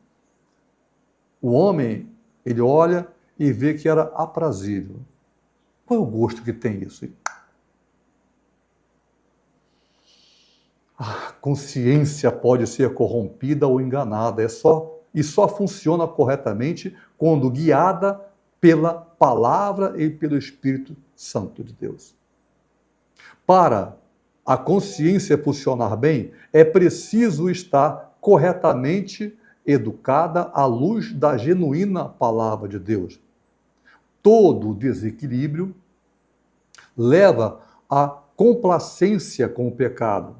O homem, ele olha e vê que era aprazível. Qual é o gosto que tem isso? A consciência pode ser corrompida ou enganada. E só funciona corretamente quando guiada pela palavra e pelo Espírito Santo de Deus. Para a consciência funcionar bem, é preciso estar corretamente educada à luz da genuína palavra de Deus. Todo desequilíbrio leva à complacência com o pecado.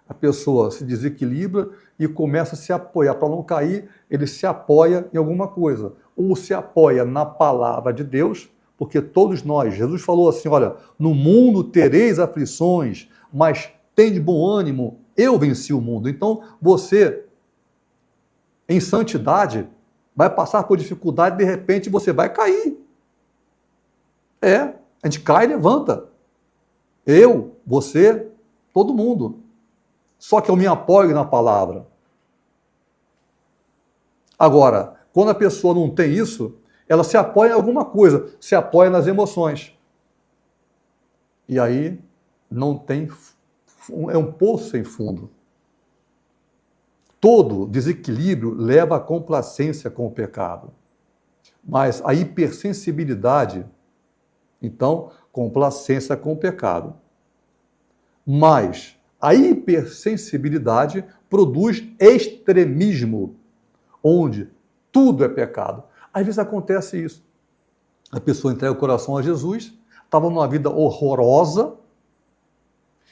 A pessoa se desequilibra e começa a se apoiar. Para não cair, ele se apoia em alguma coisa. Ou se apoia na palavra de Deus, porque todos nós, Jesus falou assim, olha, no mundo tereis aflições, mas tem de bom ânimo, eu venci o mundo. Então, você, em santidade, vai passar por dificuldade e de repente você vai cair. A gente cai e levanta. Eu, você, todo mundo. Só que eu me apoio na palavra. Agora, quando a pessoa não tem isso, ela se apoia em alguma coisa, se apoia nas emoções. E aí não tem, é um poço sem fundo. Todo desequilíbrio leva à complacência com o pecado. Mas a hipersensibilidade, então, complacência com o pecado. Mas a hipersensibilidade produz extremismo, onde tudo é pecado. Às vezes acontece isso. A pessoa entrega o coração a Jesus, estava numa vida horrorosa,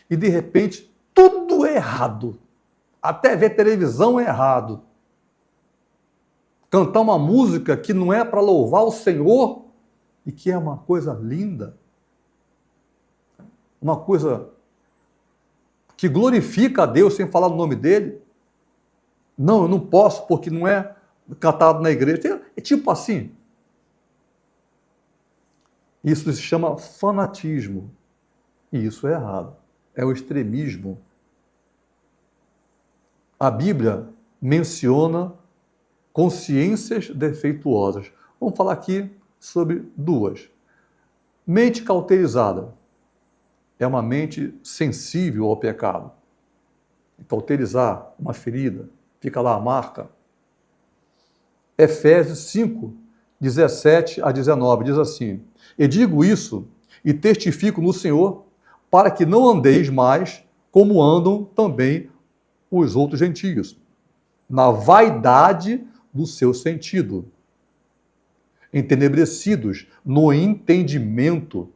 e de repente tudo é errado. Até ver televisão é errado. Cantar uma música que não é para louvar o Senhor e que é uma coisa linda. Uma coisa que glorifica a Deus sem falar o nome dele. Não, eu não posso porque não é cantado na igreja. É tipo assim. Isso se chama fanatismo. E isso é errado. É o extremismo. A Bíblia menciona consciências defeituosas. Vamos falar aqui sobre duas. Mente cauterizada é uma mente sensível ao pecado. Cauterizar uma ferida, fica lá a marca. Efésios 5, 17 a 19, diz assim: E digo isso e testifico no Senhor, para que não andeis mais como andam também os outros gentios, na vaidade do seu sentido, entenebrecidos no entendimento,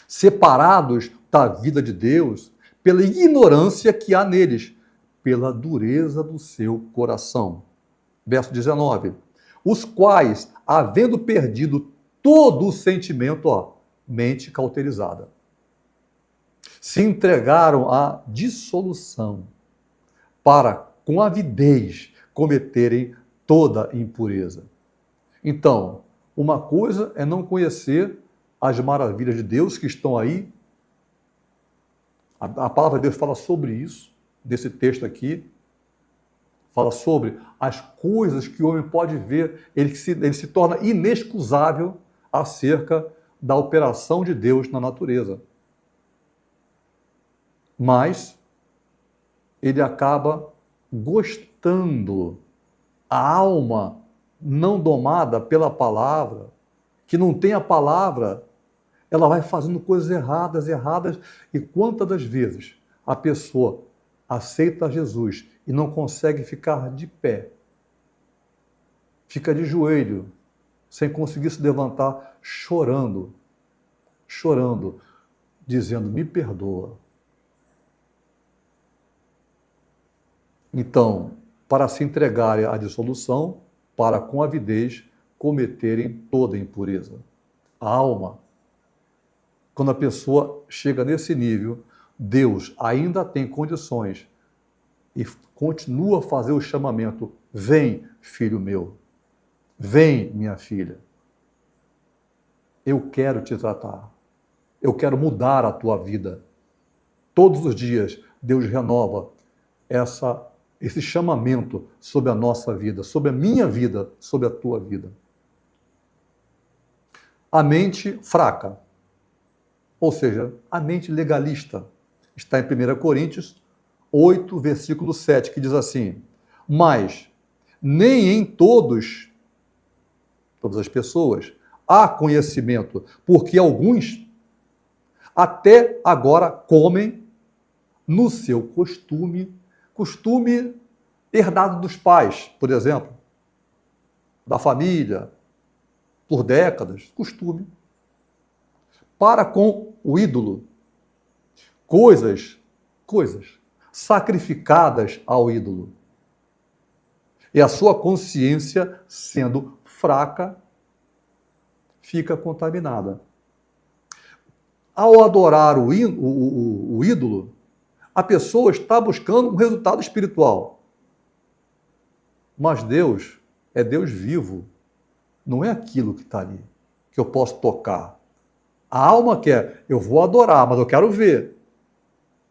separados da vida de Deus pela ignorância que há neles, pela dureza do seu coração. Verso 19. Os quais, havendo perdido todo o sentimento, mente cauterizada, se entregaram à dissolução, para, com avidez, cometerem toda impureza. Então, uma coisa é não conhecer as maravilhas de Deus que estão aí. A palavra de Deus fala sobre isso, desse texto aqui. Fala sobre as coisas que o homem pode ver. Ele se torna inexcusável acerca da operação de Deus na natureza. Mas ele acaba gostando. A alma não domada pela palavra, que não tem a palavra, ela vai fazendo coisas erradas. E quantas das vezes a pessoa aceita Jesus e não consegue ficar de pé, fica de joelho, sem conseguir se levantar, chorando, dizendo: me perdoa. Então, para se entregarem à dissolução, para com avidez cometerem toda impureza. A alma, quando a pessoa chega nesse nível, Deus ainda tem condições e continua a fazer o chamamento: vem, filho meu, vem, minha filha. Eu quero te tratar, eu quero mudar a tua vida. Todos os dias, Deus renova esse chamamento sobre a nossa vida, sobre a minha vida, sobre a tua vida. A mente fraca, ou seja, a mente legalista, está em 1 Coríntios 8, versículo 7, que diz assim: mas nem em todas as pessoas, há conhecimento, porque alguns até agora comem no seu costume herdado dos pais, por exemplo, da família, por décadas, costume, para com o ídolo, coisas sacrificadas ao ídolo. E a sua consciência, sendo fraca, fica contaminada. Ao adorar o ídolo, a pessoa está buscando um resultado espiritual. Mas Deus é Deus vivo. Não é aquilo que está ali, que eu posso tocar. A alma quer: eu vou adorar, mas eu quero ver.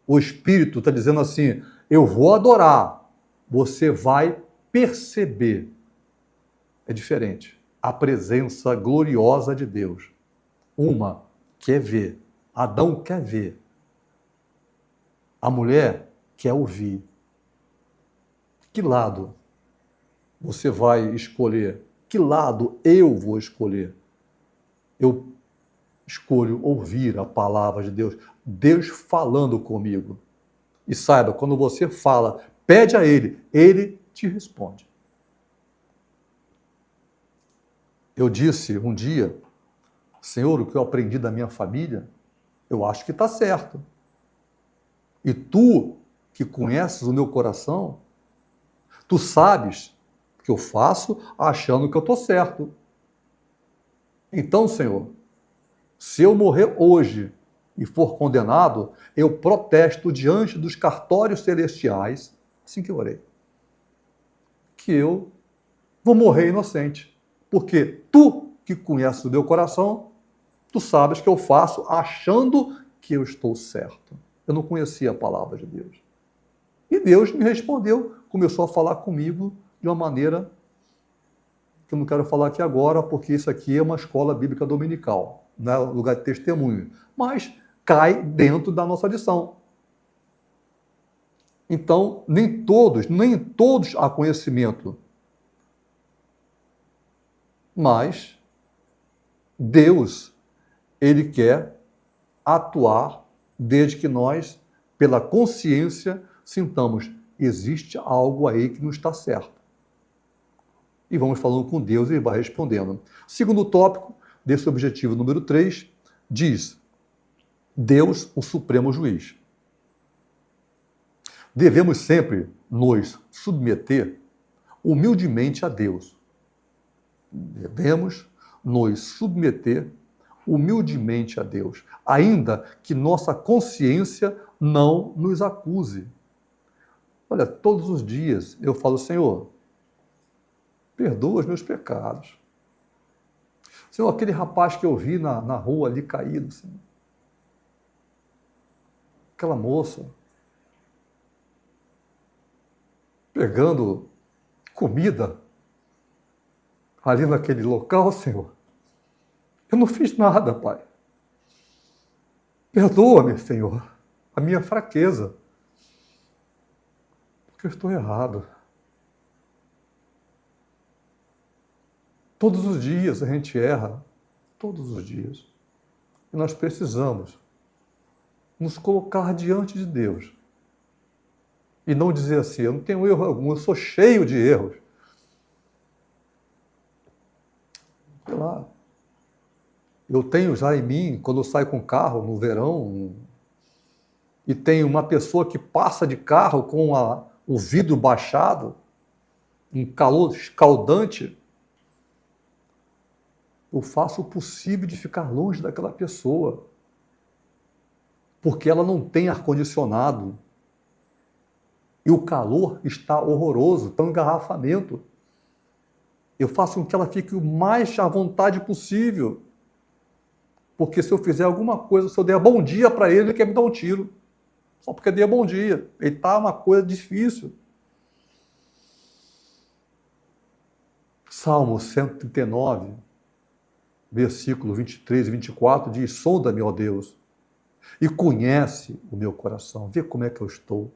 O Espírito está dizendo assim: eu vou adorar. Você vai perceber. É diferente. A presença gloriosa de Deus. Uma quer ver. Adão quer ver. A mulher quer ouvir. Que lado você vai escolher? Que lado eu vou escolher? Eu escolho ouvir a palavra de Deus, Deus falando comigo. E saiba, quando você fala, pede a Ele te responde. Eu disse um dia, Senhor, o que eu aprendi da minha família, eu acho que está certo. E tu, que conheces o meu coração, tu sabes que eu faço achando que eu estou certo. Então, Senhor, se eu morrer hoje e for condenado, eu protesto diante dos cartórios celestiais, assim que eu orei, que eu vou morrer inocente. Porque tu, que conheces o meu coração, tu sabes que eu faço achando que eu estou certo. Eu não conhecia a palavra de Deus. E Deus me respondeu, começou a falar comigo de uma maneira que eu não quero falar aqui agora, porque isso aqui é uma escola bíblica dominical, não é lugar de testemunho, mas cai dentro da nossa lição. Então, nem todos há conhecimento, mas Deus, Ele quer atuar desde que nós, pela consciência, sintamos, existe algo aí que não está certo. E vamos falando com Deus e ele vai respondendo. Segundo tópico desse objetivo número 3, diz, Deus, o supremo juiz. Devemos sempre nos submeter humildemente a Deus. Devemos nos submeter humildemente a Deus, ainda que nossa consciência não nos acuse. Olha, todos os dias eu falo, Senhor, perdoa os meus pecados. Senhor, aquele rapaz que eu vi na rua ali caído, Senhor. Aquela moça pegando comida ali naquele local, Senhor. Eu não fiz nada, Pai. Perdoa-me, Senhor, a minha fraqueza. Porque eu estou errado. Todos os dias a gente erra. Todos os dias. E nós precisamos nos colocar diante de Deus. E não dizer assim, eu não tenho erro algum, eu sou cheio de erros. Sei lá. Eu tenho já em mim, quando eu saio com o carro no verão, e tem uma pessoa que passa de carro com o vidro baixado, um calor escaldante, eu faço o possível de ficar longe daquela pessoa, porque ela não tem ar-condicionado, e o calor está horroroso, está um engarrafamento. Eu faço com que ela fique o mais à vontade possível, porque se eu fizer alguma coisa, se eu der bom dia para ele, ele quer me dar um tiro. Só porque dei bom dia. Ele está uma coisa difícil. Salmo 139, versículo 23 e 24 diz, sonda-me, ó Deus, e conhece o meu coração. Vê como é que eu estou.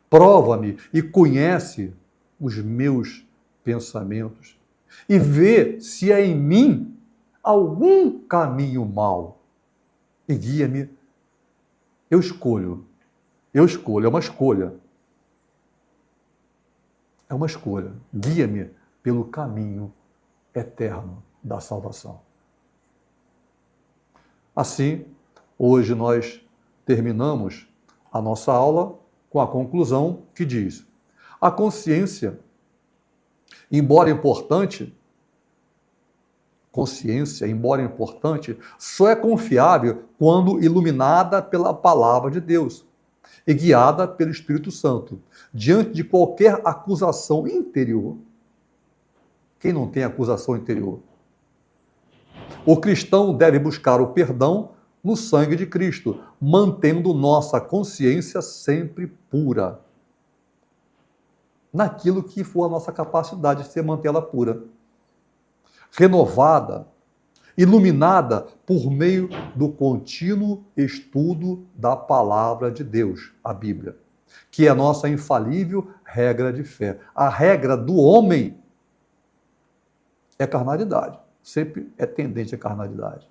Prova-me e conhece os meus pensamentos. E vê se há em mim algum caminho mau. E guia-me. Eu escolho, é uma escolha. É uma escolha. Guia-me pelo caminho eterno da salvação. Assim, hoje nós terminamos a nossa aula com a conclusão que diz: a consciência, embora importante, só é confiável quando iluminada pela palavra de Deus e guiada pelo Espírito Santo. Diante de qualquer acusação interior, quem não tem acusação interior? O cristão deve buscar o perdão no sangue de Cristo, mantendo nossa consciência sempre pura. Naquilo que for a nossa capacidade de mantê-la pura. Renovada, iluminada por meio do contínuo estudo da palavra de Deus, a Bíblia. que é a nossa infalível regra de fé. A regra do homem é carnalidade, sempre é tendente à carnalidade.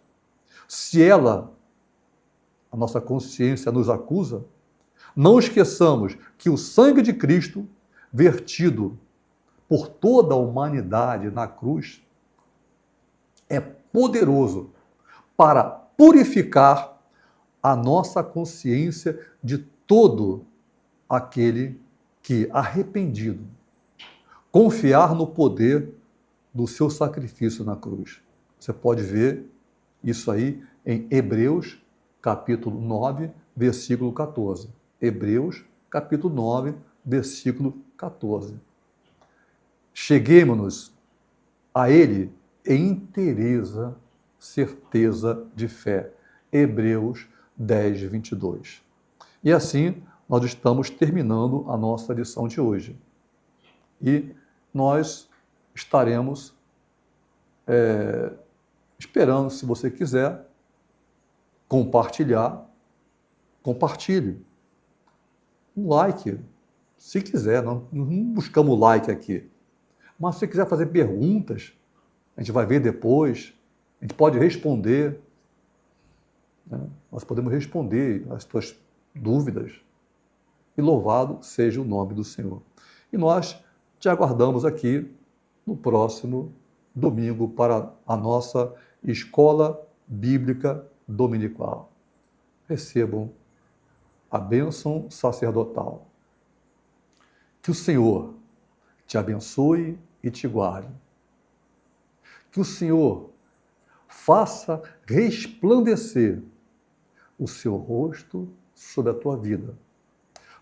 Se ela, a nossa consciência, nos acusa, não esqueçamos que o sangue de Cristo, vertido por toda a humanidade na cruz, é poderoso para purificar a nossa consciência de todo aquele que, arrependido, confiar no poder do seu sacrifício na cruz. Você pode ver isso aí em Hebreus, capítulo 9, versículo 14. Hebreus, capítulo 9, versículo 14. Cheguemo-nos a ele em inteireza, certeza de fé. Hebreus 10, 22. E assim, nós estamos terminando a nossa lição de hoje. E nós estaremos esperando, se você quiser, compartilhar, compartilhe. Um like, se quiser, não buscamos like aqui. Mas se você quiser fazer perguntas, a gente vai ver depois, a gente pode responder, né? Nós podemos responder as tuas dúvidas. E louvado seja o nome do Senhor. E nós te aguardamos aqui no próximo domingo para a nossa Escola Bíblica Dominical. Recebam a bênção sacerdotal. Que o Senhor te abençoe e te guarde. Que o Senhor faça resplandecer o seu rosto sobre a tua vida,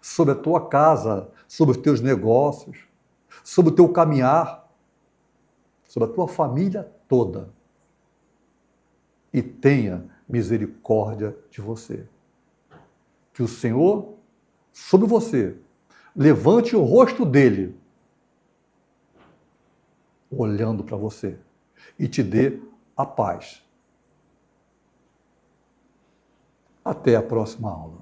sobre a tua casa, sobre os teus negócios, sobre o teu caminhar, sobre a tua família toda. E tenha misericórdia de você. Que o Senhor, sobre você, levante o rosto dele, olhando para você, e te dê a paz. Até a próxima aula.